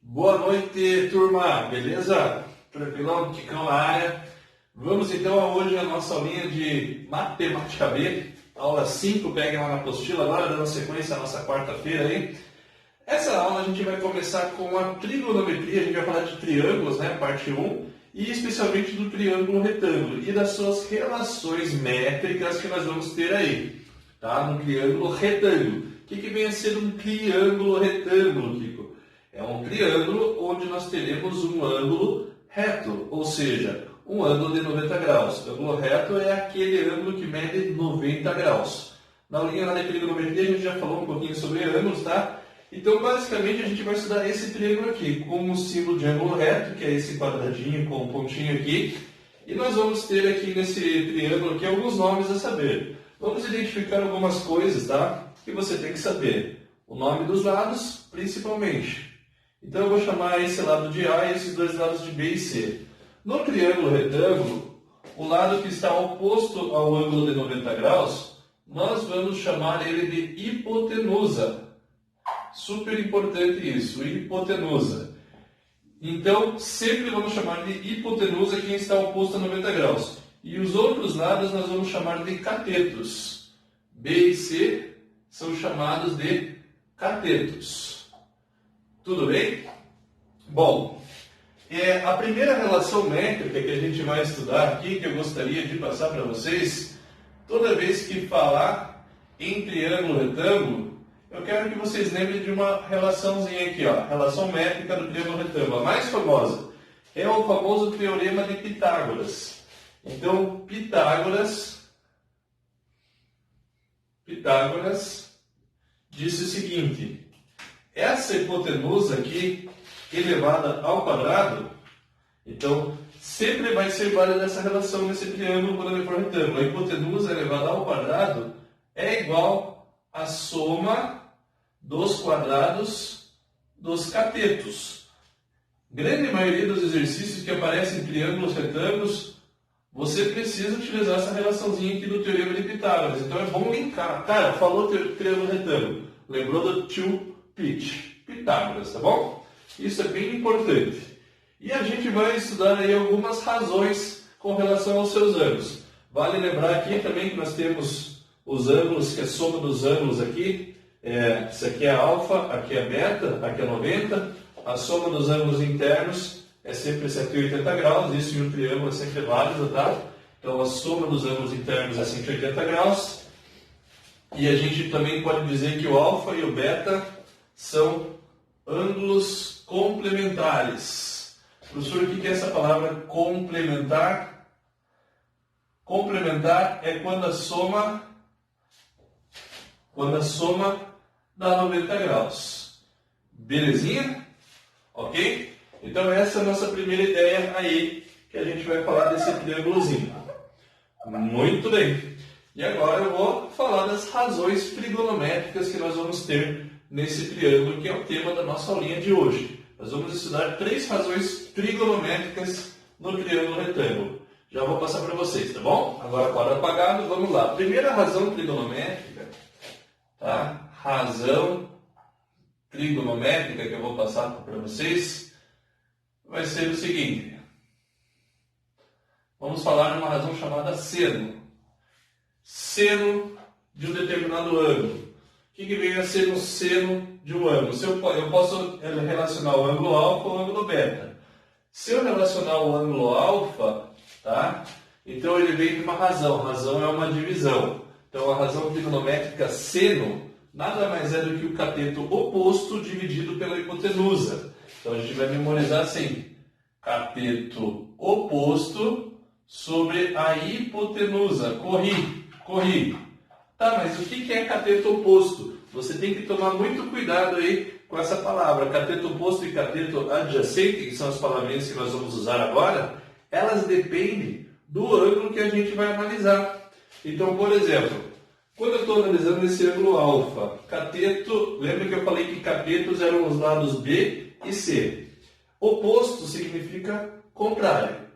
Boa noite, turma, beleza? Tranquilão, Ticão na área. Vamos então hoje a nossa aulinha de Matemática B, aula 5, peguem lá na apostila agora, dando sequência à nossa quarta-feira aí. Essa aula a gente vai começar com a trigonometria, a gente vai falar de triângulos, né, parte 1, e especialmente do triângulo retângulo e das suas relações métricas que nós vamos ter aí, tá? No triângulo retângulo. O que vem a ser um triângulo retângulo, Kiko? É um triângulo onde nós teremos um ângulo reto, ou seja, um ângulo de 90 graus. O ângulo reto é aquele ângulo que mede 90 graus. Na aulinha lá de trigonometria a gente já falou um pouquinho sobre ângulos, tá? Então, basicamente, a gente vai estudar esse triângulo aqui, com o símbolo de ângulo reto, que é esse quadradinho com um pontinho aqui. E nós vamos ter aqui nesse triângulo aqui alguns nomes a saber. Vamos identificar algumas coisas, tá? Que você tem que saber. O nome dos lados, principalmente. Então, eu vou chamar esse lado de A e esses dois lados de B e C. No triângulo retângulo, o lado que está oposto ao ângulo de 90 graus, nós vamos chamar ele de hipotenusa. Super importante isso, hipotenusa. Então, sempre vamos chamar de hipotenusa quem está oposto a 90 graus. E os outros lados nós vamos chamar de catetos. B e C são chamados de catetos. Tudo bem? Bom, a primeira relação métrica que a gente vai estudar aqui, que eu gostaria de passar para vocês, toda vez que falar em triângulo retângulo, eu quero que vocês lembrem de uma relaçãozinha aqui, ó, relação métrica do triângulo retângulo. A mais famosa é o famoso teorema de Pitágoras. Então, Pitágoras disse o seguinte: essa hipotenusa aqui, elevada ao quadrado, então, sempre vai ser válida essa relação nesse triângulo quando ele for retângulo. A hipotenusa elevada ao quadrado é igual à soma dos quadrados dos catetos. Grande maioria dos exercícios que aparecem em triângulos retângulos, você precisa utilizar essa relaçãozinha aqui do teorema de Pitágoras. Então é bom linkar. Cara, falou triângulo retângulo, lembrou do tio Pitágoras, tá bom? Isso é bem importante. E a gente vai estudar aí algumas razões com relação aos seus ângulos. Vale lembrar aqui também que nós temos os ângulos, que é a soma dos ângulos aqui. Isso aqui é alfa, aqui é beta, aqui é 90. A soma dos ângulos internos é sempre 180 graus. Isso em um triângulo é sempre válido, tá? Então a soma dos ângulos internos é 180 graus. E a gente também pode dizer que o alfa e o beta são ângulos complementares. Professor, o que é essa palavra complementar? Complementar é quando a soma dá 90 graus. Belezinha? Ok? Então essa é a nossa primeira ideia aí, que a gente vai falar desse triângulozinho. Muito bem. E agora eu vou falar das razões trigonométricas que nós vamos ter nesse triângulo, que é o tema da nossa aulinha de hoje. Nós vamos estudar 3 razões trigonométricas no triângulo retângulo. Já vou passar para vocês, tá bom? Agora, quadro apagado, vamos lá. Primeira razão trigonométrica, tá? Razão trigonométrica que eu vou passar para vocês vai ser o seguinte. Vamos falar de uma razão chamada seno. Seno de um determinado ângulo. O que vem a ser um seno de um ângulo? Eu posso relacionar o ângulo alfa ao ângulo beta. Se eu relacionar o ângulo alfa, tá? Então ele vem de uma razão. Razão é uma divisão. Então a razão trigonométrica seno nada mais é do que o cateto oposto dividido pela hipotenusa. Então a gente vai memorizar assim: cateto oposto sobre a hipotenusa. Corri. Tá, mas o que é cateto oposto? Você tem que tomar muito cuidado aí com essa palavra. Cateto oposto e cateto adjacente, que são as palavrinhas que nós vamos usar agora, elas dependem do ângulo que a gente vai analisar. Então, por exemplo, quando eu estou analisando esse ângulo alfa, cateto, lembra que eu falei que catetos eram os lados B e C. Oposto significa contrário.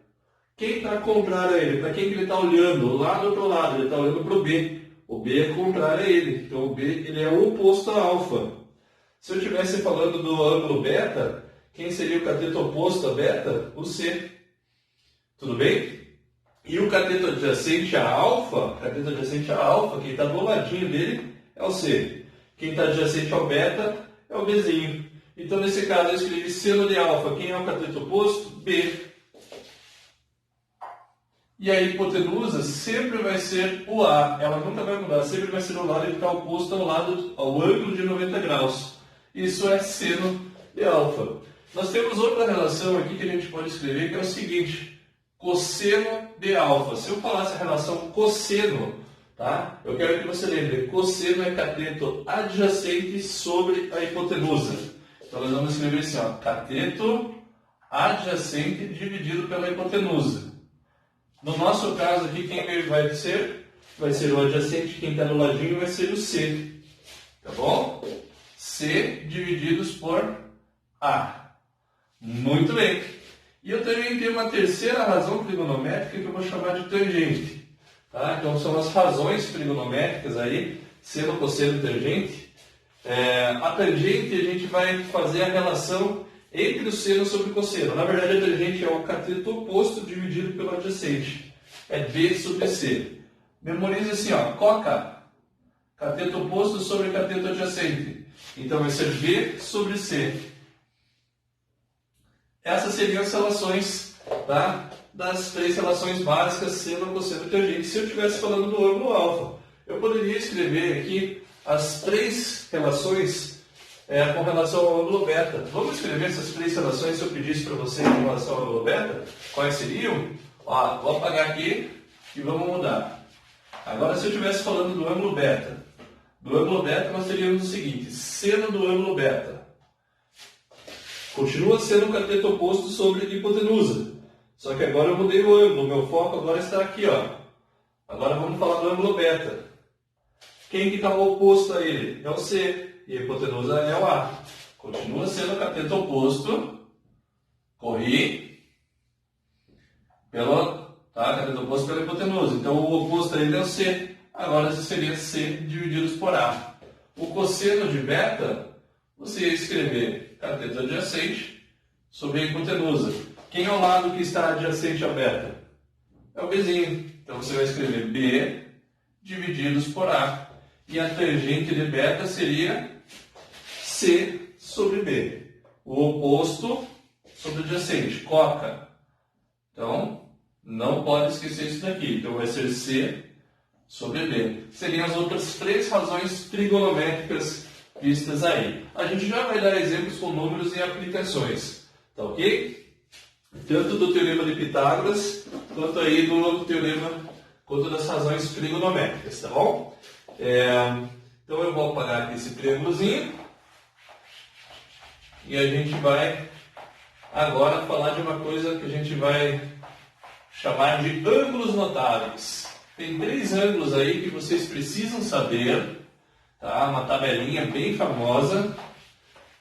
Quem está contrário a ele? Para quem que ele está olhando? Lá do outro lado, ele está olhando para o B. O B é contrário a ele. Então o B ele é o oposto a alfa. Se eu estivesse falando do ângulo beta, Quem seria o cateto oposto a beta? O C. Tudo bem? E o cateto adjacente a alfa, quem está do ladinho dele é o C. Quem está adjacente ao beta é o Bzinho. Então, nesse caso, eu escrevi seno de alfa. Quem é o cateto oposto? B. E a hipotenusa sempre vai ser o A. Ela nunca vai mudar, sempre vai ser o lado que está oposto ao ângulo de 90 graus. Isso é seno de alfa. Nós temos outra relação aqui que a gente pode escrever, que é o seguinte: cosseno de alfa. Se eu falasse a relação cosseno, tá? Eu quero que você lembre, cosseno é cateto adjacente sobre a hipotenusa. Então nós vamos escrever assim, ó, cateto adjacente dividido pela hipotenusa. No nosso caso aqui, quem vai ser? Vai ser o adjacente, quem está no ladinho vai ser o C. Tá bom? C divididos por A. Muito bem. E eu também tenho uma terceira razão trigonométrica que eu vou chamar de tangente. Tá? Então são as razões trigonométricas aí, seno, cosseno, tangente. A tangente a gente vai fazer a relação entre o seno sobre o cosseno. Na verdade, a tangente é o cateto oposto dividido pelo adjacente. É B sobre C. Memorize assim, ó, coca. Cateto oposto sobre cateto adjacente. Então vai ser B sobre C. Essas seriam as relações, tá? Das três relações básicas, seno, cosseno e tangente. Se eu estivesse falando do ângulo alfa, eu poderia escrever aqui as três relações com relação ao ângulo beta. Vamos escrever essas três relações se eu pedisse para você com relação ao ângulo beta? Quais seriam? Ó, vou apagar aqui e vamos mudar. Agora, se eu estivesse falando do ângulo beta, nós teríamos o seguinte: seno do ângulo beta continua sendo o cateto oposto sobre a hipotenusa. Só que agora eu mudei o ângulo, meu foco agora está aqui, ó. Agora vamos falar do ângulo beta. Quem que está oposto a ele? É o C. E a hipotenusa é o A. Continua sendo o cateto oposto. Corri. Cateto oposto pela hipotenusa. Então o oposto a ele é o C. Agora seria C divididos por A. O cosseno de beta, você ia escrever cateto adjacente sobre a hipotenusa. Quem é o lado que está adjacente a beta? É o Bzinho. Então você vai escrever B divididos por A. E a tangente de beta seria C sobre B. O oposto sobre o adjacente, coca. Então, não pode esquecer isso daqui. Então vai ser C sobre B. Seriam as outras três razões trigonométricas vistas aí. A gente já vai dar exemplos com números e aplicações. Tá ok? Tanto do teorema de Pitágoras, quanto aí do teorema, quanto das razões trigonométricas, tá bom? Então eu vou apagar aqui esse triângulozinho. E a gente vai agora falar de uma coisa que a gente vai chamar de ângulos notáveis. Tem três ângulos aí que vocês precisam saber, tá? Uma tabelinha bem famosa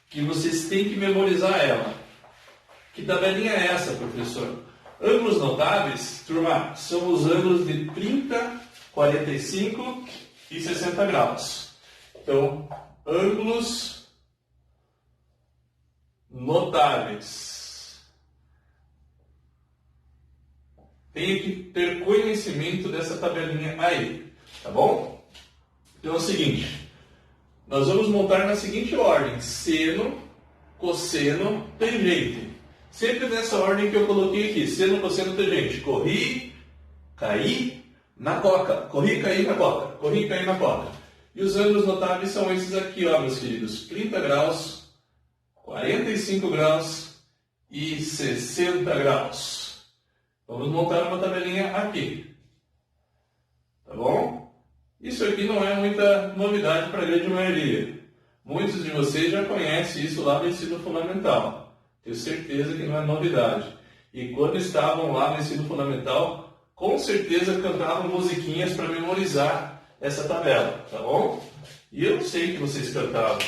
que vocês têm que memorizar ela. Que tabelinha é essa, professor? Ângulos notáveis, turma, são os ângulos de 30, 45 e 60 graus. Então, ângulos notáveis. Tenho que ter conhecimento dessa tabelinha aí, tá bom? Então é o seguinte, nós vamos montar na seguinte ordem: seno, cosseno, tangente. Sempre nessa ordem que eu coloquei aqui: seno, cosseno, tangente. Corri, caí na coca. Corri, caí na coca. Corri, caí na coca. E os ângulos notáveis são esses aqui, ó, meus queridos: 30 graus, 45 graus e 60 graus. Vamos montar uma tabelinha aqui. Tá bom? Isso aqui não é muita novidade para a grande maioria. Muitos de vocês já conhecem isso lá no ensino fundamental. Tenho certeza que não é novidade. E quando estavam lá no ensino fundamental, com certeza cantavam musiquinhas para memorizar essa tabela, tá bom? E eu sei que vocês cantavam.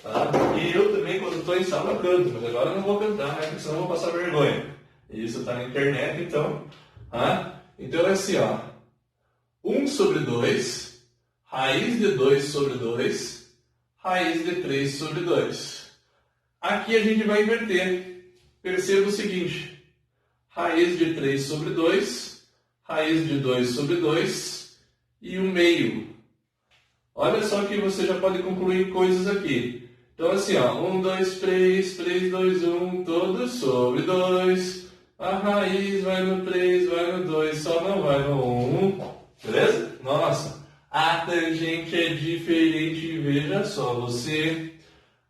Tá? E eu também, quando estou em sala, canto, mas agora eu não vou cantar, né? Porque senão eu vou passar vergonha. Isso está na internet, então. Então é assim, ó. 1 sobre 2, raiz de 2 sobre 2, raiz de 3 sobre 2. Aqui a gente vai inverter. Perceba o seguinte, raiz de 3 sobre 2, raiz de 2 sobre 2 e 1/2. Olha só que você já pode concluir coisas aqui. Então assim, ó, 1, 2, 3, 3, 2, 1, todo sobre 2. A raiz vai no 3, vai no 2, só não vai no 1. Beleza? Nossa, a tangente é diferente, veja só você.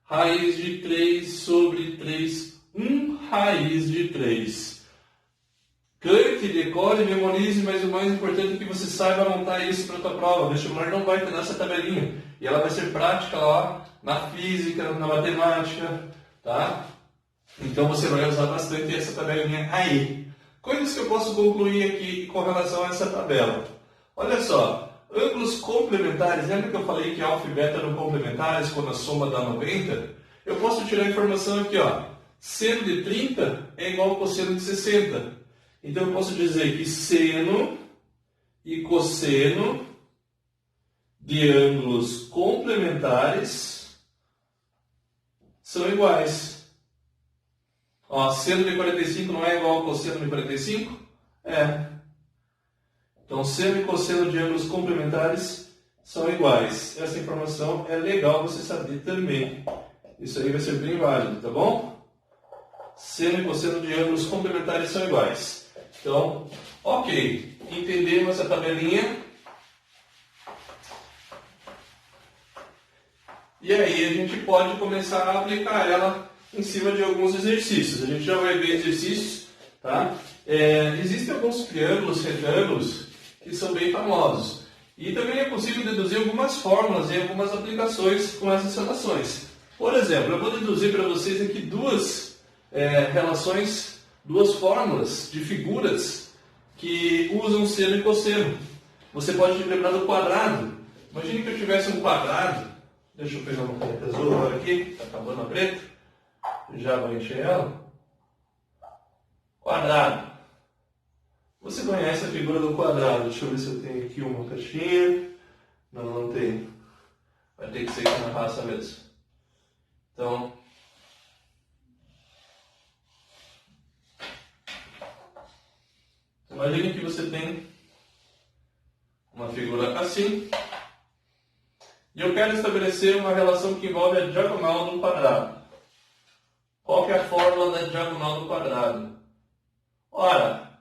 Raiz de 3 sobre 3, 1 raiz de 3. Cante, decore, memorize, mas o mais importante é que você saiba montar isso para a tua prova. O vestibular não vai ter nessa tabelinha. E ela vai ser prática lá na física, na matemática, tá? Então você vai usar bastante essa tabelinha aí. Coisas que eu posso concluir aqui com relação a essa tabela. Olha só, ângulos complementares, lembra que eu falei que alfa e beta eram complementares quando a soma dá 90? Eu posso tirar a informação aqui, ó. Seno de 30 é igual ao cosseno de 60. Então eu posso dizer que seno e cosseno de ângulos complementares são iguais. Ó, seno de 45 não é igual ao cosseno de 45? É. Então, seno e cosseno de ângulos complementares são iguais. Essa informação é legal você saber também. Isso aí vai ser bem válido, tá bom? Seno e cosseno de ângulos complementares são iguais. Então, ok. Entendemos essa tabelinha. E aí a gente pode começar a aplicar ela em cima de alguns exercícios. A gente já vai ver exercícios, tá? Existem alguns triângulos, retângulos, que são bem famosos. E também é possível deduzir algumas fórmulas e algumas aplicações com essas relações. Por exemplo, eu vou deduzir para vocês aqui duas relações, duas fórmulas de figuras que usam seno e cosseno. Você pode lembrar do quadrado. Imagine que eu tivesse um quadrado. Deixa eu pegar uma caneta azul agora aqui, está acabando a preta. Já vou encher ela. Quadrado. Você conhece a figura do quadrado? Deixa eu ver se eu tenho aqui uma caixinha. Não, não tenho. Vai ter que ser aqui na raça mesmo. Então, imagine que você tem uma figura assim. E eu quero estabelecer uma relação que envolve a diagonal do quadrado. Qual que é a fórmula da diagonal do quadrado? Ora,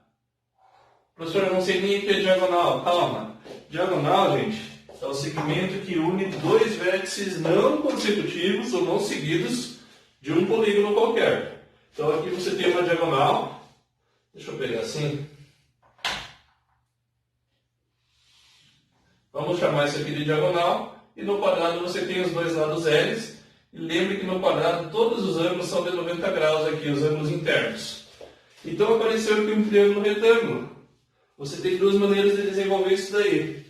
professor, eu não sei nem o que é diagonal. Calma. Diagonal, gente, é o segmento que une dois vértices não consecutivos ou não seguidos de um polígono qualquer. Então aqui você tem uma diagonal. Deixa eu pegar assim. Vamos chamar isso aqui de diagonal. E no quadrado você tem os dois lados L. E lembre que no quadrado todos os ângulos são de 90 graus aqui, os ângulos internos. Então apareceu aqui um triângulo retângulo. Você tem duas maneiras de desenvolver isso daí.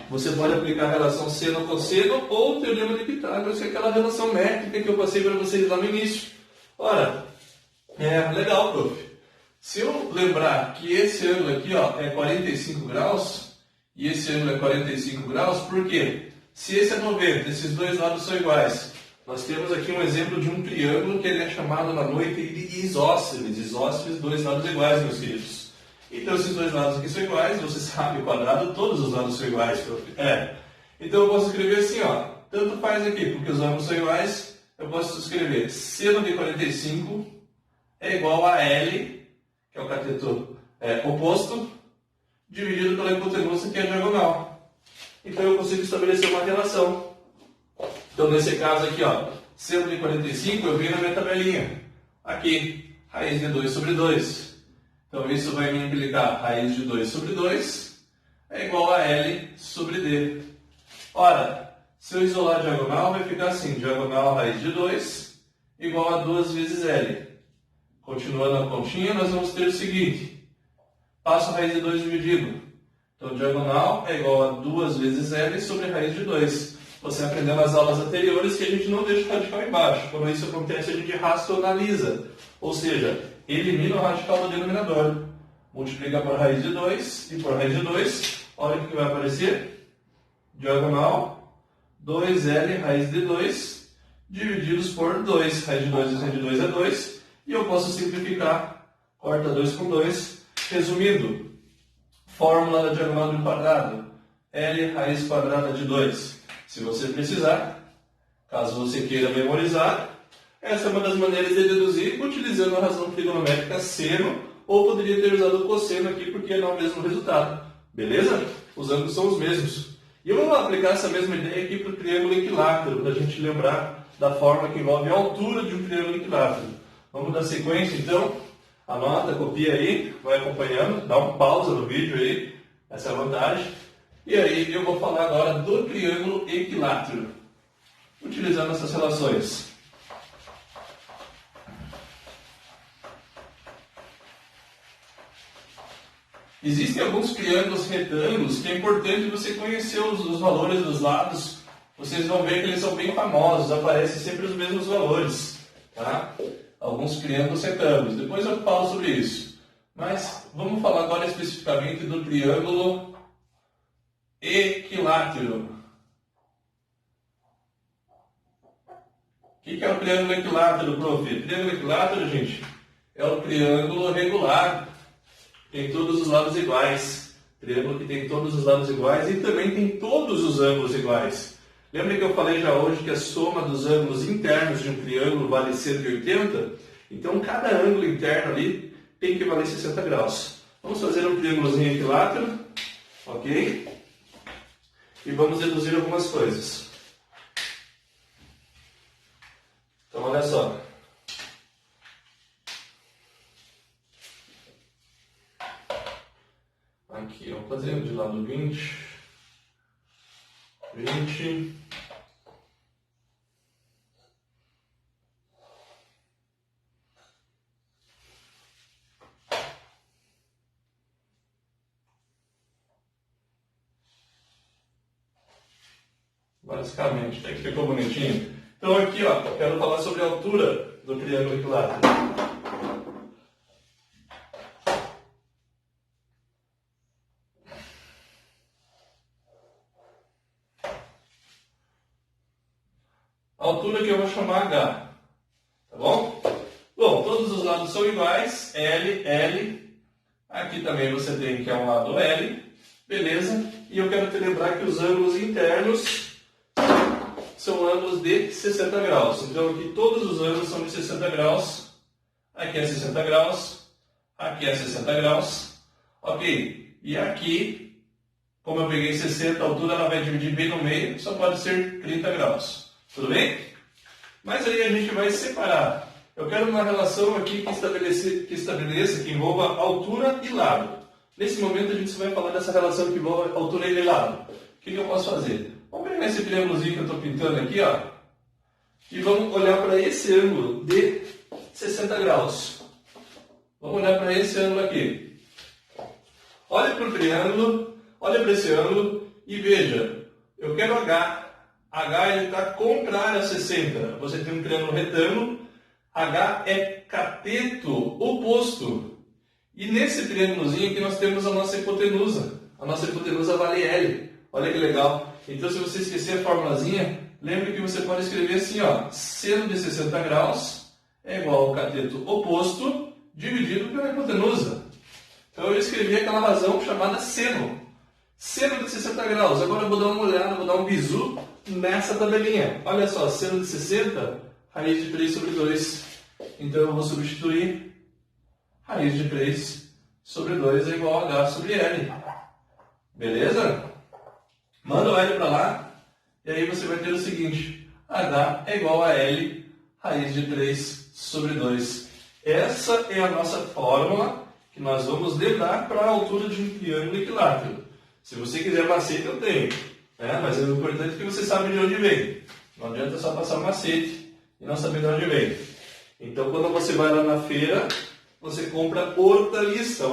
Você pode aplicar a relação seno-cosseno ou o teorema de Pitágoras, que é aquela relação métrica que eu passei para vocês lá no início. Ora, legal, prof. Se eu lembrar que esse ângulo aqui ó, é 45 graus, e esse ângulo é 45 graus, por quê? Se esse é 90, esses dois lados são iguais. Nós temos aqui um exemplo de um triângulo que ele é chamado na noite de isósceles. Isósceles, dois lados iguais, meus queridos. Então, esses dois lados aqui são iguais, você sabe, o quadrado, todos os lados são iguais. Então, eu posso escrever assim, ó. Tanto faz aqui, porque os ângulos são iguais, eu posso escrever seno de 45 é igual a L, que é o cateto oposto, dividido pela hipotenusa, que é a diagonal. Então, eu consigo estabelecer uma relação. Então, nesse caso aqui, ó, seno de 45, eu venho na minha tabelinha. Aqui, raiz de 2 sobre 2. Então, isso vai me implicar raiz de 2 sobre 2 é igual a L sobre D. Ora, se eu isolar a diagonal, vai ficar assim, diagonal raiz de 2 igual a 2 vezes L. Continuando a continha, nós vamos ter o seguinte. Passo raiz de 2 dividido. Então, diagonal é igual a 2 vezes L sobre raiz de 2. Você aprendeu nas aulas anteriores que a gente não deixa o radical embaixo. Quando isso acontece, a gente racionaliza. Ou seja, elimina o radical do denominador. Multiplica por raiz de 2 e por raiz de 2. Olha o que vai aparecer. Diagonal 2L raiz de 2 divididos por 2. Raiz de 2 vezes raiz de 2 é 2. E eu posso simplificar. Corta 2 com 2. Resumindo, fórmula da diagonal de um quadrado. L raiz quadrada de 2. Se você precisar, caso você queira memorizar, essa é uma das maneiras de deduzir utilizando a razão trigonométrica seno, ou poderia ter usado o cosseno aqui porque não é o mesmo resultado. Beleza? Os ângulos são os mesmos. E eu vou aplicar essa mesma ideia aqui para o triângulo equilátero, para a gente lembrar da forma que envolve a altura de um triângulo equilátero. Vamos dar sequência então. Anota, copia aí, vai acompanhando, dá um pausa no vídeo aí, essa é a vantagem. E aí eu vou falar agora do triângulo equilátero, utilizando essas relações. Existem alguns triângulos retângulos que é importante você conhecer os valores dos lados. Vocês vão ver que eles são bem famosos, aparecem sempre os mesmos valores. Tá? Alguns triângulos retângulos. Depois eu falo sobre isso. Mas vamos falar agora especificamente do triângulo equilátero. O que é o triângulo equilátero, prof? Triângulo equilátero, gente, é o triângulo regular. Tem todos os lados iguais. Triângulo que tem todos os lados iguais e também tem todos os ângulos iguais. Lembra que eu falei já hoje que a soma dos ângulos internos de um triângulo vale 180? Então, cada ângulo interno ali tem que valer 60 graus. Vamos fazer um triângulozinho equilátero, ok? E vamos deduzir algumas coisas. Então, olha só. Aqui, vamos fazer de lado 20. 20. Basicamente, até que ficou bonitinho. Então aqui, ó, eu quero falar sobre a altura do triângulo equilátero. A altura que eu vou chamar H, tá bom? Bom, todos os lados são iguais, L, L. Aqui também você tem que é um lado L, beleza? E eu quero te lembrar que os ângulos internos são ângulos de 60 graus. Então aqui todos os ângulos são de 60 graus. Aqui é 60 graus, aqui é 60 graus, ok? E aqui, como eu peguei 60, a altura ela vai dividir bem no meio, só pode ser 30 graus. Tudo bem? Mas aí a gente vai separar. Eu quero uma relação aqui que estabeleça, que envolva altura e lado. Nesse momento a gente só vai falar dessa relação que envolve altura e lado. O que eu posso fazer? Vamos pegar esse triângulozinho que eu estou pintando aqui, ó, e vamos olhar para esse ângulo de 60 graus. Vamos olhar para esse ângulo aqui. Olha para o triângulo, olha para esse ângulo e veja, eu quero H. H está contrário a 60. Você tem um triângulo retângulo, H é cateto oposto. E nesse triângulozinho aqui nós temos a nossa hipotenusa. A nossa hipotenusa vale L. Olha que legal. Então se você esquecer a formulazinha, lembre que você pode escrever assim, ó, seno de 60 graus é igual ao cateto oposto dividido pela hipotenusa. Então eu escrevi aquela razão chamada seno. Seno de 60 graus. Agora eu vou dar uma olhada, vou dar um bizu nessa tabelinha. Olha só, seno de 60, raiz de 3 sobre 2. Então eu vou substituir raiz de 3 sobre 2 é igual a H sobre L. Beleza? Manda o L para lá. E aí você vai ter o seguinte. H é igual a L, raiz de 3 sobre 2. Essa é a nossa fórmula que nós vamos lembrar para a altura de um triângulo equilátero. Se você quiser macete, eu tenho. Mas é importante que você saiba de onde vem. Não adianta só passar um macete e não saber de onde vem. Então, quando você vai lá na feira, você compra hortaliça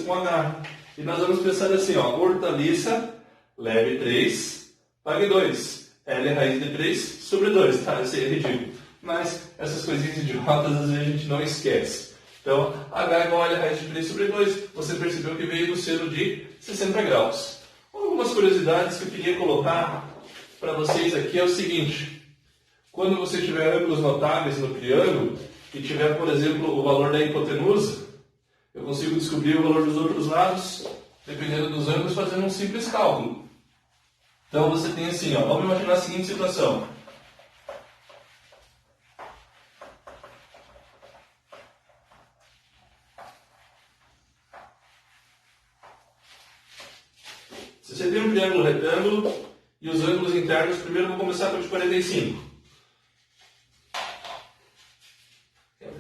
com H. E nós vamos pensar assim, ó, hortaliça, leve 3, pague 2. L é raiz de 3 sobre 2. Tá, eu sei, é ridículo. Mas essas coisinhas idiotas, às vezes a gente não esquece. Então, H é igual a L raiz de 3 sobre 2. Você percebeu que veio do seno de 60 graus. Algumas curiosidades que eu queria colocar para vocês aqui é o seguinte. quando você tiver ângulos notáveis no triângulo e tiver, por exemplo, o valor da hipotenusa, eu consigo descobrir o valor dos outros lados, dependendo dos ângulos, fazendo um simples cálculo. Então você tem assim, ó, vamos imaginar a seguinte situação. Se você tem um triângulo retângulo e os ângulos internos, primeiro eu vou começar com o de 45.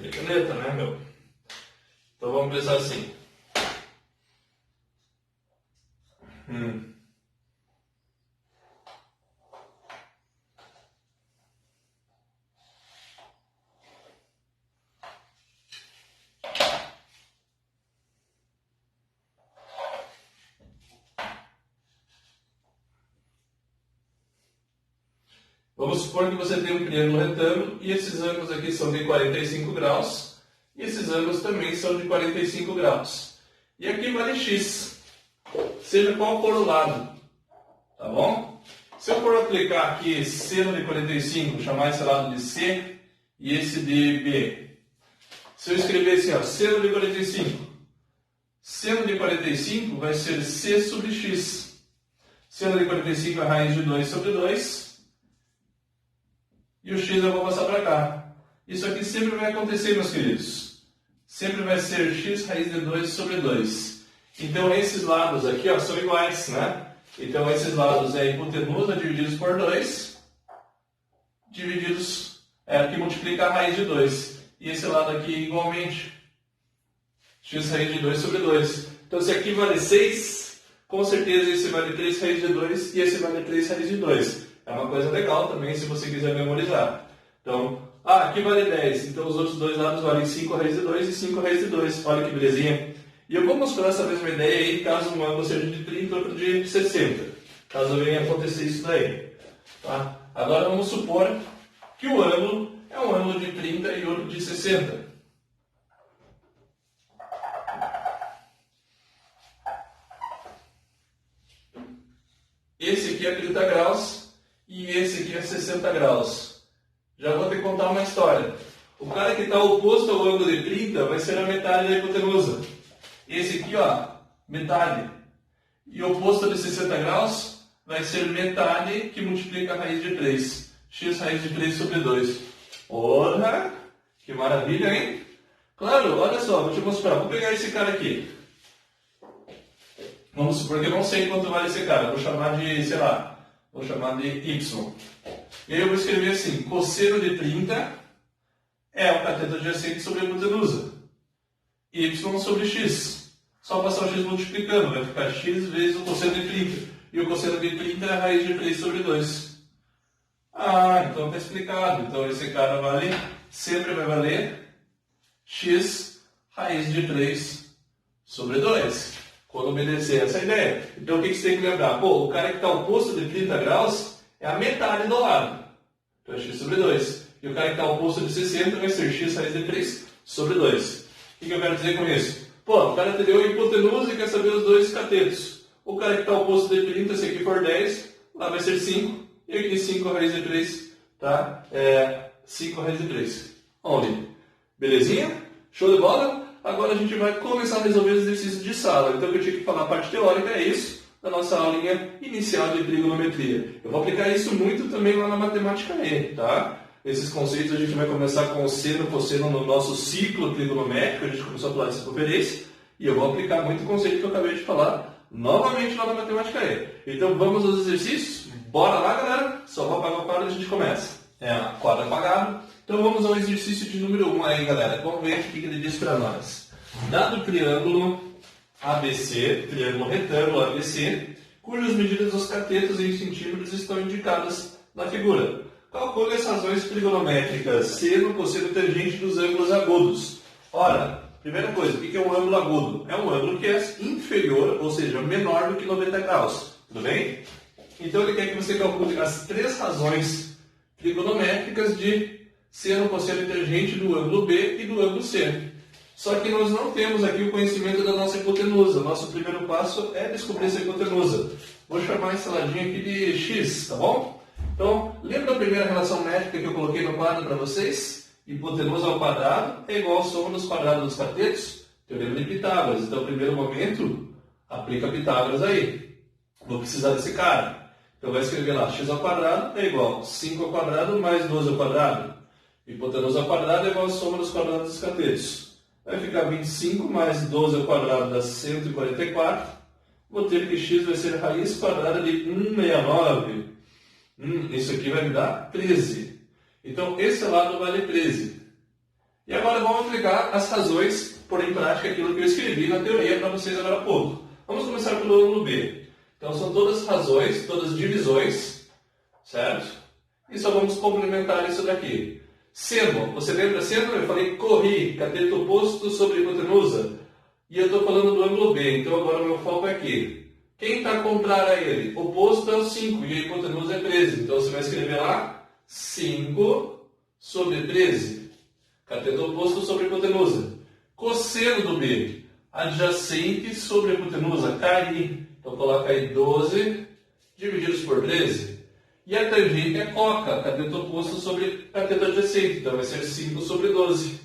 Tem a caneta, né, meu? Então vamos pensar assim. Vamos supor que você tem um triângulo retângulo e esses ângulos aqui são de 45 graus e esses ângulos também são de 45 graus. E aqui vale x, seja qual for o lado, tá bom? Se eu for aplicar aqui seno de 45, chamar esse lado de C e esse de B. Se eu escrever assim, ó, seno de 45, seno de 45 vai ser C sobre x. Seno de 45 é a raiz de 2 sobre 2. E o x eu vou passar para cá. Isso aqui sempre vai acontecer, meus queridos. Sempre vai ser x raiz de 2 sobre 2. Então, esses lados aqui ó, são iguais, né? Então, esses lados é a hipotenusa divididos por 2, divididos, que multiplica a raiz de 2. E esse lado aqui igualmente. X raiz de 2 sobre 2. Então, se aqui vale 6, com certeza esse vale 3 raiz de 2 e esse vale 3 raiz de 2. É uma coisa legal também, se você quiser memorizar. Então, aqui vale 10. Então, os outros dois lados valem 5 raiz de 2 e 5 raiz de 2. Olha que belezinha. E eu vou mostrar essa mesma ideia aí, caso um ângulo seja de 30 e outro de 60. Caso venha acontecer isso daí. Tá? Agora, vamos supor que o ângulo é um ângulo de 30 e outro de 60. Esse aqui é 30 graus. E esse aqui é 60 graus. Já vou te contar uma história. O cara que está oposto ao ângulo de 30 vai ser a metade da hipotenusa. Esse aqui, ó, metade. E o oposto de 60 graus vai ser metade que multiplica a raiz de 3. X raiz de 3 sobre 2. Porra! Que maravilha, hein? Claro, olha só, vou te mostrar. Vou pegar esse cara aqui. Vamos supor que eu não sei quanto vale esse cara. Vou chamar de, sei lá, vou chamar de y. E aí eu vou escrever assim, cosseno de 30 é o cateto adjacente sobre a hipotenusa. Y sobre x. Só passar o x multiplicando, vai ficar x vezes o cosseno de 30. E o cosseno de 30 é a raiz de 3 sobre 2. Então está explicado. Então esse cara sempre vai valer x raiz de 3 sobre 2. Quando obedecer essa ideia. Então o que você tem que lembrar? Pô, o cara que está oposto de 30 graus é a metade do lado. Então é x sobre 2. E o cara que está oposto de 60 vai ser x raiz de 3 sobre 2. O que eu quero dizer com isso? Pô, o cara entendeu a hipotenusa e quer saber os dois catetos. O cara que está oposto de 30, se aqui for 10, lá vai ser 5. E aqui 5 raiz de 3, tá? 5 raiz de 3. Onde? Belezinha? Show de bola? Agora a gente vai começar a resolver os exercícios de sala. Então, o que eu tinha que falar, a parte teórica é isso, da nossa aulinha inicial de trigonometria. Eu vou aplicar isso muito também lá na matemática E, tá? Esses conceitos a gente vai começar com o seno e cosseno no nosso ciclo trigonométrico, a gente começou a falar dessa conferência, e eu vou aplicar muito o conceito que eu acabei de falar novamente lá na matemática E. Então, vamos aos exercícios? Bora lá, galera? Só vou apagar o quadro e a gente começa. Quadro apagado. Então vamos ao exercício de número 1 aí, galera. Vamos ver o que ele diz para nós. Dado o triângulo ABC, triângulo retângulo ABC, cujas medidas dos catetos em centímetros estão indicadas na figura. Calcule as razões trigonométricas seno, cosseno e tangente dos ângulos agudos. Ora, primeira coisa, o que é um ângulo agudo? É um ângulo que é inferior, ou seja, menor do que 90 graus. Tudo bem? Então ele quer que você calcule as três razões trigonométricas de seno, cosseno e tangente do ângulo B e do ângulo C. Só que nós não temos aqui o conhecimento da nossa hipotenusa. Nosso primeiro passo é descobrir essa hipotenusa. Vou chamar esse ladinho aqui de x, tá bom? Então, lembra a primeira relação métrica que eu coloquei no quadro para vocês? Hipotenusa ao quadrado é igual a soma dos quadrados dos catetos? Teorema de Pitágoras. Então, no primeiro momento, aplica Pitágoras aí. Vou precisar desse cara. Então, vai escrever lá, x ao quadrado é igual a 5 ao quadrado mais 12 ao quadrado. Hipotenusa ao quadrado é igual a soma dos quadrados dos catetos. Vai ficar 25 mais 12 ao quadrado dá 144. Vou ter que x vai ser raiz quadrada de 169. Isso aqui vai me dar 13. Então, esse lado vale 13. E agora vamos aplicar as razões, pôr em prática aquilo que eu escrevi na teoria para vocês agora há pouco. Vamos começar pelo ângulo B. Então, são todas razões, todas divisões, certo? E só vamos complementar isso daqui. Seno, você lembra seno? Eu falei corri, cateto oposto sobre hipotenusa. E eu estou falando do ângulo B, então agora o meu foco é aqui. Quem está contrário a ele? Oposto é o 5 e a hipotenusa é 13. Então você vai escrever lá 5 sobre 13. Cateto oposto sobre hipotenusa. Cosseno do B. Adjacente sobre hipotenusa. Cari. Então coloca aí 12 divididos por 13. E a tangente é coca. Cateto oposto sobre cateto adjacente. Então vai ser 5 sobre 12.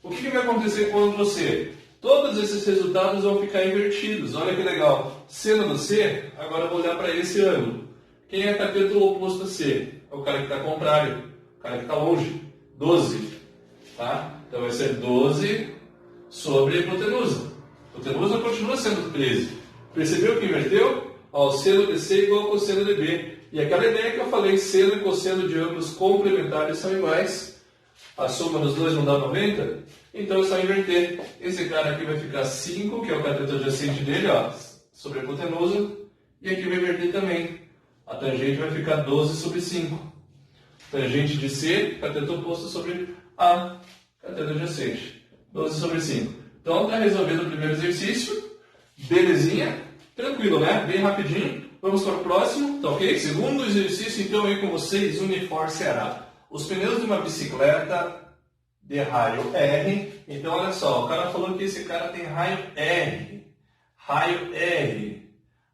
O que vai acontecer com o ângulo C? Todos esses resultados vão ficar invertidos. Olha que legal. Seno do C, agora eu vou olhar para esse ângulo. Quem é cateto oposto a C? É o cara que está contrário. O cara que está longe. 12. Tá? Então vai ser 12 sobre a hipotenusa. A hipotenusa continua sendo 13. Percebeu que inverteu? Ó, o seno de C igual ao cosseno de B. E aquela ideia que eu falei, seno e cosseno de ângulos complementares são iguais. A soma dos dois não dá 90? Então é só inverter. Esse cara aqui vai ficar 5, que é o cateto adjacente dele, ó, sobre a hipotenusa. E aqui vai inverter também. A tangente vai ficar 12 sobre 5. Tangente de C, cateto oposto sobre A, cateto adjacente. 12 sobre 5. Então está resolvido o primeiro exercício. Belezinha? Tranquilo, né? Bem rapidinho. Vamos para o próximo, tá ok? Segundo exercício, então, aí com vocês, Unifor Ceará. Os pneus de uma bicicleta de raio R. Então, olha só, o cara falou que esse cara tem raio R. Raio R.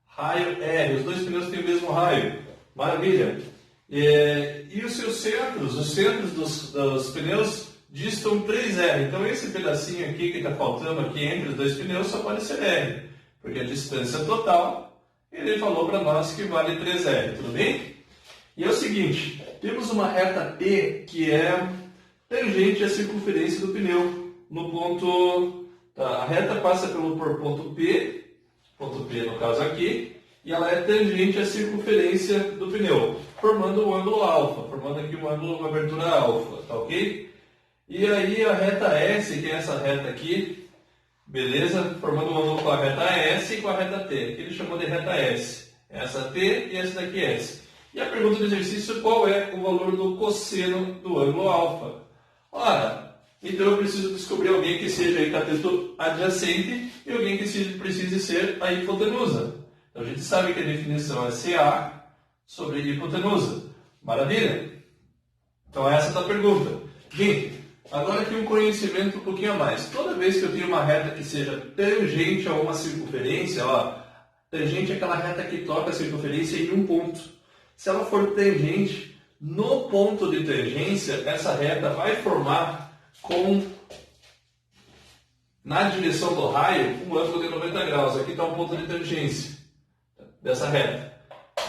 Raio R. Os dois pneus têm o mesmo raio. Maravilha. E os seus centros, os centros dos pneus distam 3R. Então, esse pedacinho aqui que está faltando aqui entre os dois pneus só pode ser R. Porque a distância total, ele falou para nós que vale 3R. Tudo bem? E é o seguinte, temos uma reta P que é tangente à circunferência do pneu. No ponto, a reta passa por ponto P no caso aqui, e ela é tangente à circunferência do pneu, formando um ângulo alfa, formando aqui um ângulo, uma abertura alfa, tá ok? E aí a reta S, que é essa reta aqui, beleza? Formando um ângulo com a reta S e com a reta T, que ele chamou de reta S. Essa T e essa daqui S. E a pergunta do exercício, qual é o valor do cosseno do ângulo alfa? Ora, então eu preciso descobrir alguém que seja aí cateto adjacente e alguém que precise ser a hipotenusa. Então a gente sabe que a definição é CA sobre hipotenusa. Maravilha? Então essa é a pergunta. Gente, agora aqui um conhecimento um pouquinho a mais. Toda vez que eu tenho uma reta que seja tangente a uma circunferência, ó, tangente é aquela reta que toca a circunferência em um ponto. Se ela for tangente, no ponto de tangência, essa reta vai formar na direção do raio, um ângulo de 90 graus. Aqui está um ponto de tangência dessa reta.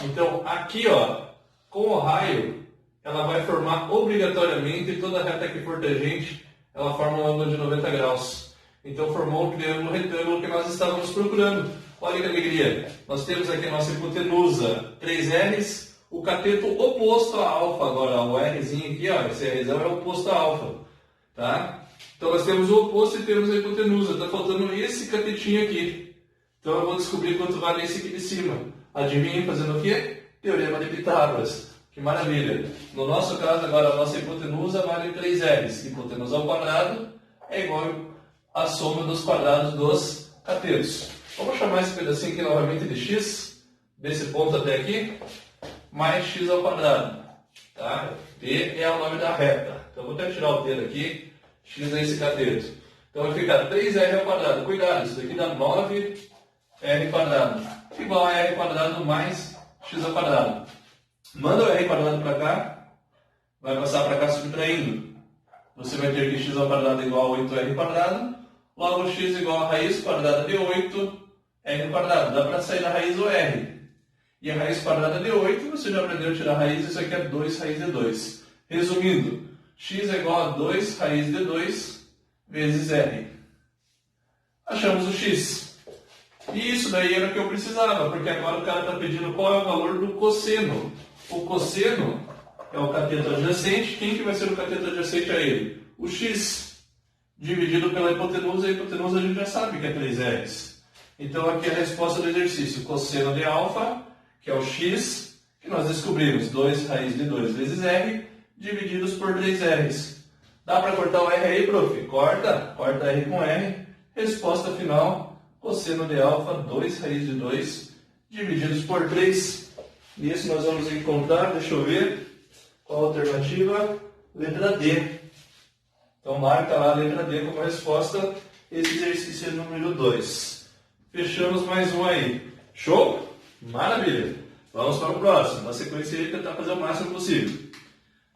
Então, aqui, ó, com o raio, ela vai formar obrigatoriamente, toda reta que for tangente, ela forma um ângulo de 90 graus. Então, formou o triângulo retângulo que nós estávamos procurando. Olha que alegria! Nós temos aqui a nossa hipotenusa, 3 R's, o cateto oposto a alfa agora, o Rzinho aqui, ó, esse Rzão é oposto a alfa, tá? Então nós temos o oposto e temos a hipotenusa, está faltando esse catetinho aqui. Então eu vou descobrir quanto vale esse aqui de cima. Adivinhem fazendo o quê? Teorema de Pitágoras. Que maravilha! No nosso caso agora, a nossa hipotenusa vale 3 R's. Hipotenusa ao quadrado é igual à soma dos quadrados dos catetos. Vamos chamar esse pedacinho aqui novamente de x, desse ponto até aqui, mais x ao quadrado. Tá? P é o nome da reta. Então vou até tirar o T daqui, x é esse cateto. Então vai ficar 3r ao quadrado. Cuidado, isso daqui dá 9r quadrado. Igual a r quadrado mais x ao quadrado. Manda o r quadrado para cá, vai passar para cá subtraindo. Você vai ter que x ao quadrado igual a 8r quadrado, logo x igual a raiz quadrada de 8r quadrado. Dá para sair da raiz o r. E a raiz quadrada de 8, você já aprendeu a tirar a raiz, isso aqui é 2 raiz de 2. Resumindo, x é igual a 2 raiz de 2 vezes r. Achamos o x. E isso daí era o que eu precisava, porque agora o cara está pedindo qual é o valor do cosseno. O cosseno é o cateto adjacente. Quem que vai ser o cateto adjacente a ele? O x dividido pela hipotenusa. A hipotenusa a gente já sabe que é 3r. Então aqui é a resposta do exercício. Cosseno de alfa, que é o x, que nós descobrimos, 2 raiz de 2 vezes r, divididos por 3r. Dá para cortar o r aí, prof? Corta r com r. Resposta final, cosseno de alfa, 2 raiz de 2, divididos por 3. Nisso nós vamos encontrar, deixa eu ver, qual a alternativa? Letra D. Então marca lá a letra D como resposta, esse exercício é número 2. Fechamos mais um aí. Show? Maravilha! Vamos para o próximo. Na sequência, ele tentar fazer o máximo possível.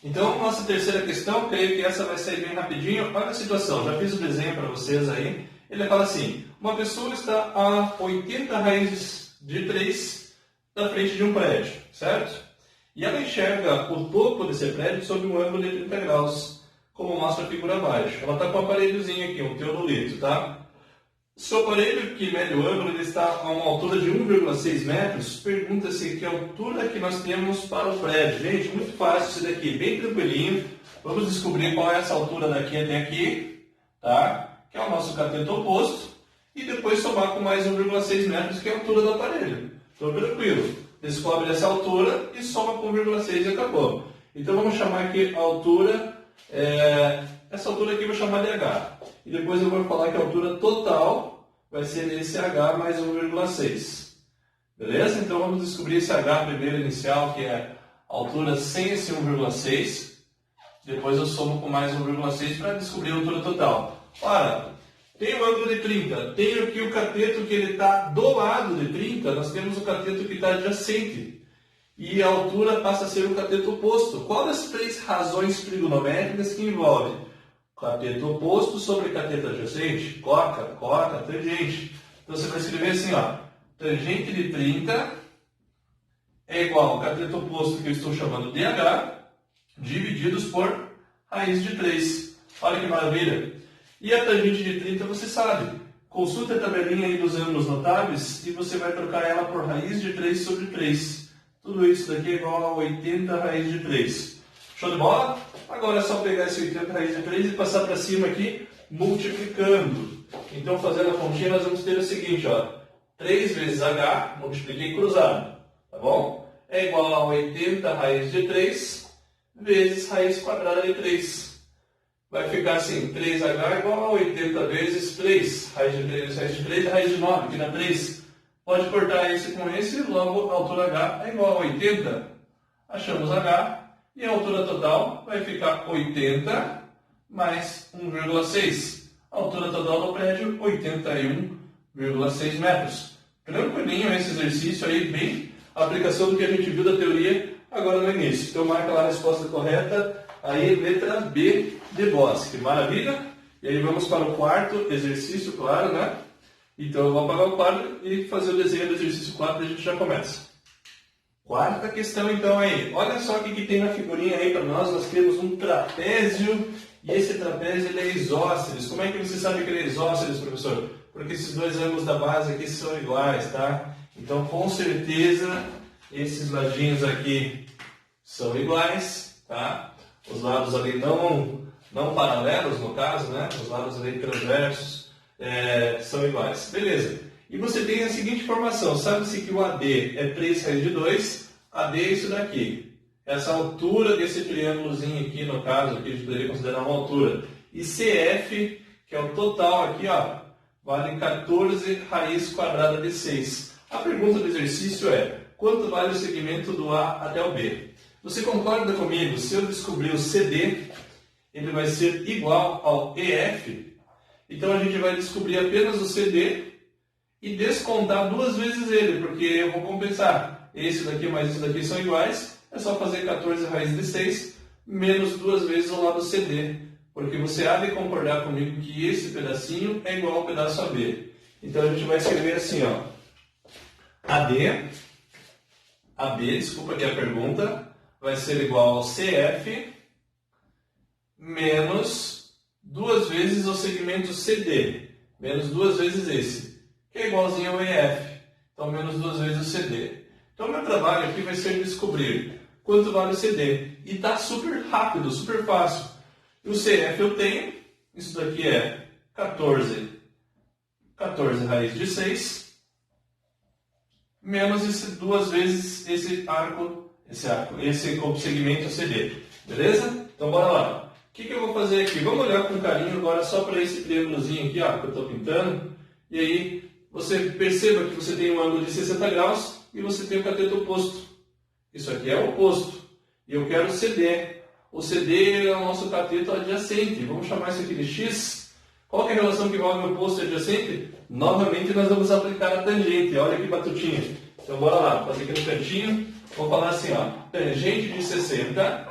Então, nossa terceira questão, creio que essa vai sair bem rapidinho. Olha a situação, já fiz o desenho para vocês aí. Ele fala assim, uma pessoa está a 80 raízes de 3 da frente de um prédio, certo? E ela enxerga o topo desse prédio sob um ângulo de 30 graus, como mostra a figura abaixo. Ela está com um aparelhozinho aqui, um teodolito, tá? Seu aparelho que mede o ângulo ele está a uma altura de 1,6 metros. Pergunta-se que altura que nós temos para o prédio. Gente, muito fácil isso daqui, bem tranquilinho. Vamos descobrir qual é essa altura daqui até aqui, tá? Que é o nosso cateto oposto. E depois somar com mais 1,6 metros, que é a altura do aparelho. Então, tranquilo. Descobre essa altura e soma com 1,6 e acabou. Então, vamos chamar aqui a altura... essa altura aqui eu vou chamar de H. E depois eu vou falar que a altura total vai ser esse H mais 1,6. Beleza? Então vamos descobrir esse H primeiro inicial, que é a altura sem esse 1,6. Depois eu somo com mais 1,6 para descobrir a altura total. Ora, tem o ângulo de 30. Tenho aqui o cateto que ele está do lado de 30. Nós temos o cateto que está adjacente. E a altura passa a ser o cateto oposto. Qual das três razões trigonométricas que envolve cateto oposto sobre cateto adjacente? Coca, tangente. Então você vai escrever assim, ó, tangente de 30 é igual ao cateto oposto que eu estou chamando de H, divididos por raiz de 3. Olha que maravilha. E a tangente de 30 você sabe. Consulta a tabelinha aí dos ângulos notáveis e você vai trocar ela por raiz de 3 sobre 3. Tudo isso daqui é igual a 80 raiz de 3. Show de bola? Agora é só pegar esse 80 raiz de 3 e passar para cima aqui, multiplicando. Então, fazendo a continha, nós vamos ter o seguinte, ó. 3 vezes H, multipliquei cruzado, tá bom? É igual a 80 raiz de 3 vezes raiz quadrada de 3. Vai ficar assim, 3H é igual a 80 vezes 3. Raiz de 3 raiz de 3 é raiz de 9, que dá 3. Pode cortar esse com esse, logo a altura H é igual a 80. Achamos H. E a altura total vai ficar 80 mais 1,6. A altura total do prédio, 81,6 metros. Tranquilinho esse exercício aí, bem a aplicação do que a gente viu da teoria agora no início. Então marca lá a resposta correta, aí letra B de Bosque. Maravilha? E aí vamos para o quarto exercício, claro, né? Então eu vou apagar o quadro e fazer o desenho do exercício 4 e a gente já começa. Quarta questão, então, aí. Olha só o que tem na figurinha aí para nós. Nós temos um trapézio e esse trapézio ele é isósceles. Como é que você sabe que ele é isósceles, professor? Porque esses dois ângulos da base aqui são iguais, tá? Então, com certeza, esses ladinhos aqui são iguais, tá? Os lados ali não paralelos, no caso, né? Os lados ali transversos são iguais. Beleza. E você tem a seguinte informação, sabe-se que o AD é 3 raiz de 2, AD é isso daqui. Essa altura desse triângulozinho aqui, no caso, que a gente poderia considerar uma altura. E CF, que é o total aqui, ó, vale 14 raiz quadrada de 6. A pergunta do exercício é, quanto vale o segmento do A até o B? Você concorda comigo? Se eu descobrir o CD, ele vai ser igual ao EF. Então a gente vai descobrir apenas o CD e descontar duas vezes ele, porque eu vou compensar. Esse daqui mais esse daqui são iguais, é só fazer 14 raiz de 6 menos 2 vezes o lado CD, porque você há de concordar comigo que esse pedacinho é igual ao pedaço AB. Então a gente vai escrever assim, ó, AB, desculpa aqui a pergunta, vai ser igual ao CF menos 2 vezes o segmento CD, menos 2 vezes esse, que é igualzinho ao EF, então menos 2 vezes o CD. Então meu trabalho aqui vai ser descobrir quanto vale o CD, e está super rápido, super fácil. E o CF eu tenho, isso daqui é 14 raiz de 6, menos esse 2 vezes esse segmento CD, beleza? Então bora lá. O que eu vou fazer aqui? Vamos olhar com carinho agora só para esse triângulozinho aqui, ó, que eu estou pintando. E aí você perceba que você tem um ângulo de 60 graus e você tem o cateto oposto. Isso aqui é o oposto. E eu quero o CD. O CD é o nosso cateto adjacente. Vamos chamar isso aqui de X. Qual que é a relação que envolve o oposto e adjacente? Novamente nós vamos aplicar a tangente. Olha que batutinha. Então bora lá, fazer aqui no cantinho. Vou falar assim, ó. Tangente de 60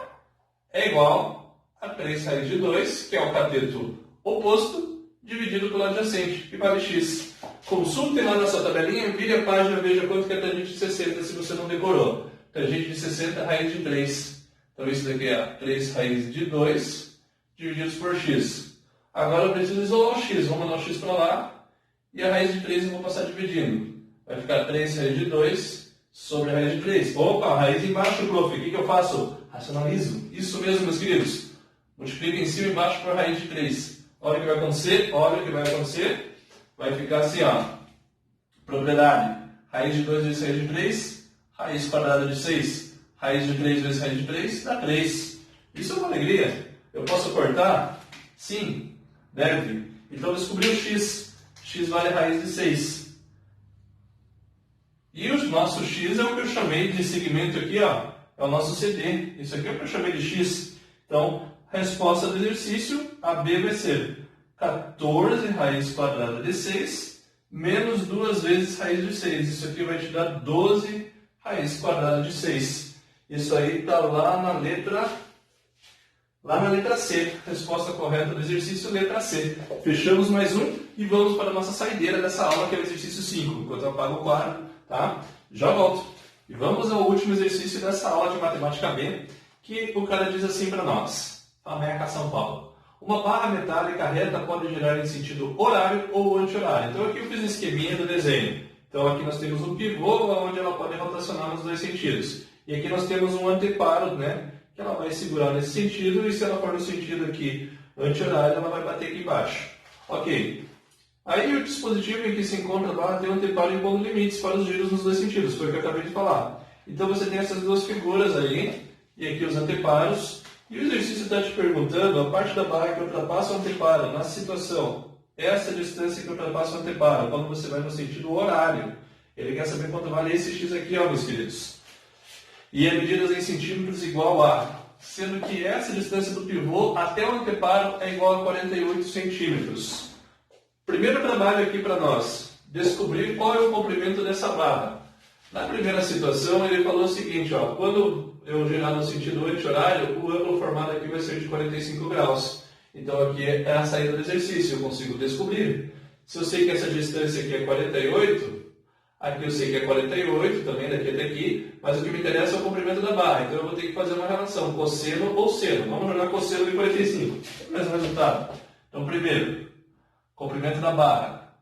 é igual a 3 raiz de 2, que é o cateto oposto, dividido pelo adjacente, que vale X. Consulte lá na sua tabelinha, vire a página, veja quanto que é tangente de 60, se você não decorou. Tangente de 60, raiz de 3. Então isso daqui é 3 raiz de 2, divididos por X. Agora eu preciso isolar o X, vou mandar o X para lá, e a raiz de 3 eu vou passar dividindo. Vai ficar 3 raiz de 2 sobre a raiz de 3. Opa, raiz embaixo, prof. O que eu faço? Racionalizo. Isso mesmo, meus queridos. Multiplica em cima e embaixo por raiz de 3. Olha o que vai acontecer, olha o que vai acontecer. Vai ficar assim, ó. Propriedade. Raiz de 2 vezes raiz de 3. Raiz quadrada de 6. Raiz de 3 vezes raiz de 3 dá 3. Isso é uma alegria. Eu posso cortar? Sim, deve. Então eu descobri o x. X vale raiz de 6. E o nosso x é o que eu chamei de segmento aqui, ó. É o nosso CD. Isso aqui é o que eu chamei de x. Então, resposta do exercício, AB vai ser 14 raiz quadrada de 6 menos 2 vezes raiz de 6. Isso aqui vai te dar 12 raiz quadrada de 6. Isso aí está lá na letra C. Resposta correta do exercício, letra C. Fechamos mais um e vamos para a nossa saideira dessa aula, que é o exercício 5. Enquanto eu apago o quadro, tá? Já volto. E vamos ao último exercício dessa aula de matemática B, que o cara diz assim para nós. Ameaca São Paulo. Uma barra metálica reta pode girar em sentido horário ou anti-horário. Então aqui eu fiz um esqueminha do desenho. Então aqui nós temos um pivô, onde ela pode rotacionar nos dois sentidos. E aqui nós temos um anteparo, né? Que ela vai segurar nesse sentido, e se ela for no sentido aqui anti-horário, ela vai bater aqui embaixo. Ok. Aí o dispositivo em que se encontra lá tem um anteparo impondo limites para os giros nos dois sentidos, foi o que eu acabei de falar. Então você tem essas duas figuras aí, e aqui os anteparos, e o exercício está te perguntando a parte da barra que ultrapassa o anteparo, na situação, essa distância que ultrapassa o anteparo, quando você vai no sentido horário. Ele quer saber quanto vale esse x aqui, ó, meus queridos. E é medidas em centímetros igual a, sendo que essa distância do pivô até o anteparo é igual a 48 centímetros. Primeiro trabalho aqui para nós, descobrir qual é o comprimento dessa barra. Na primeira situação ele falou o seguinte, ó, quando eu girar no sentido anti-horário, o ângulo formado aqui vai ser de 45 graus. Então aqui é a saída do exercício, eu consigo descobrir. Se eu sei que essa distância aqui é 48, aqui eu sei que é 48, também daqui até aqui, mas o que me interessa é o comprimento da barra. Então eu vou ter que fazer uma relação, cosseno ou seno. Vamos jogar cosseno de 45. Mesmo resultado. Então primeiro, comprimento da barra.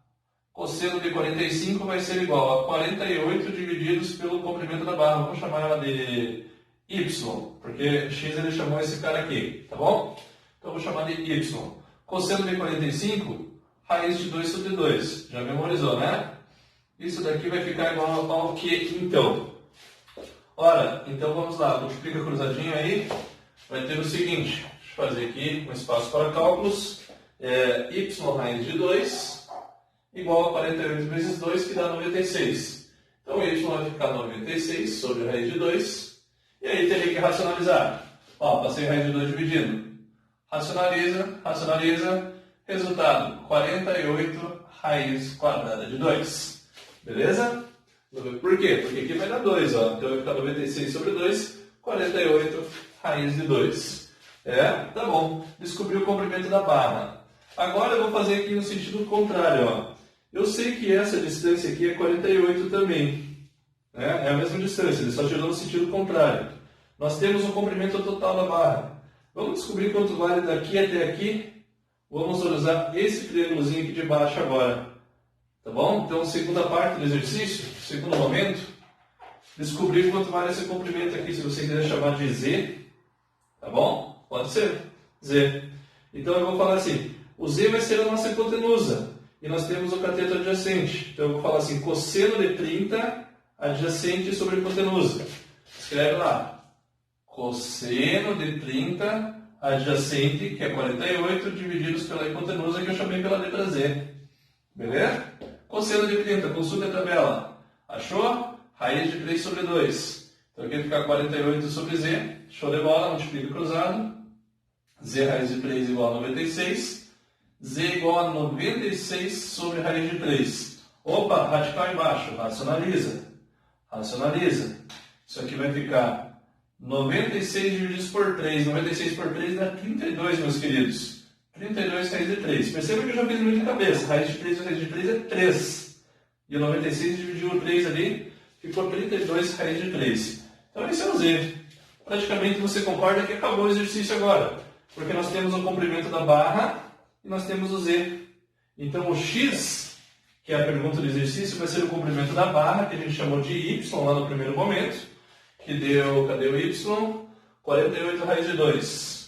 Cosseno de 45 vai ser igual a 48 divididos pelo comprimento da barra. Vamos chamar ela de y, porque x ele chamou esse cara aqui, tá bom? Então eu vou chamar de y. Cosseno de 45, raiz de 2 sobre 2. Já memorizou, né? Isso daqui vai ficar igual ao que então? Ora, então vamos lá, multiplica cruzadinho aí. Vai ter o seguinte, deixa eu fazer aqui um espaço para cálculos. Y raiz de 2 igual a 48 vezes 2, que dá 96. Então y vai ficar 96 sobre a raiz de 2. E aí teria que racionalizar. Ó, passei raiz de 2 dividindo. Racionaliza, racionaliza. Resultado, 48 raiz quadrada de 2. Beleza? Por quê? Porque aqui vai dar 2, ó. Então vai ficar 96 sobre 2. 48 raiz de 2. Tá bom. Descobri o comprimento da barra. Agora eu vou fazer aqui no sentido contrário. Ó. Eu sei que essa distância aqui é 48 também. É a mesma distância, ele só tirou no sentido contrário. Nós temos o comprimento total da barra. Vamos descobrir quanto vale daqui até aqui. Vamos usar esse triângulozinho aqui de baixo agora. Tá bom? Então, segunda parte do exercício, segundo momento, descobrir quanto vale esse comprimento aqui, se você quiser chamar de Z. Tá bom? Pode ser. Z. Então, eu vou falar assim, o Z vai ser a nossa hipotenusa. E nós temos o cateto adjacente. Então, eu vou falar assim, cosseno de 30 adjacente sobre a hipotenusa. Escreve lá. Cosseno de 30 adjacente, que é 48, divididos pela hipotenusa, que eu chamei pela letra Z. Beleza? Cosseno de 30, consulte a tabela. Achou? Raiz de 3 sobre 2. Então aqui vai ficar 48 sobre Z. Show de bola, multiplica cruzado. Z raiz de 3 igual a 96. Z igual a 96 sobre raiz de 3. Opa, radical embaixo. Racionaliza. Racionaliza. Isso aqui vai ficar 96 divididos por 3. 96 por 3 dá 32, meus queridos. 32 raiz de 3. Perceba que eu já fiz muito de cabeça. Raiz de 3 raiz de 3 é 3. E o 96 dividiu o 3 ali, ficou 32 raiz de 3. Então esse é o Z. Praticamente você concorda que acabou o exercício agora. Porque nós temos o comprimento da barra e nós temos o Z. Então o X, que é a pergunta do exercício, vai ser o comprimento da barra, que a gente chamou de Y lá no primeiro momento. Que deu, cadê o Y? 48 raiz de 2.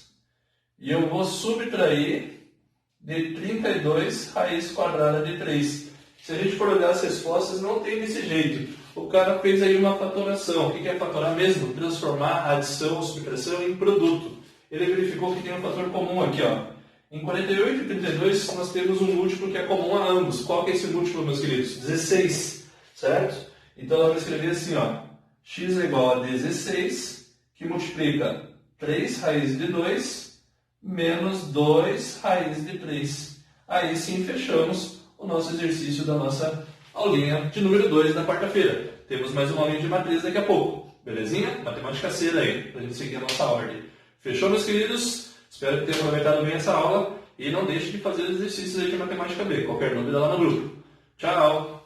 E eu vou subtrair de 32 raiz quadrada de 3. Se a gente for olhar as respostas, não tem desse jeito. O cara fez aí uma fatoração. O que é fatorar mesmo? Transformar a adição ou subtração em produto. Ele verificou que tem um fator comum aqui, ó. Em 48 e 32, nós temos um múltiplo que é comum a ambos. Qual que é esse múltiplo, meus queridos? 16, certo? Então, ela vai escrever assim, ó. X é igual a 16, que multiplica 3 raiz de 2 menos 2 raiz de 3. Aí sim fechamos o nosso exercício da nossa aulinha de número 2 da quarta-feira. Temos mais uma aulinha de matriz daqui a pouco. Belezinha? Matemática cedo aí, para a gente seguir a nossa ordem. Fechou, meus queridos? Espero que tenham aproveitado bem essa aula. E não deixe de fazer os exercícios aí de matemática B. Qualquer dúvida lá no grupo. Tchau!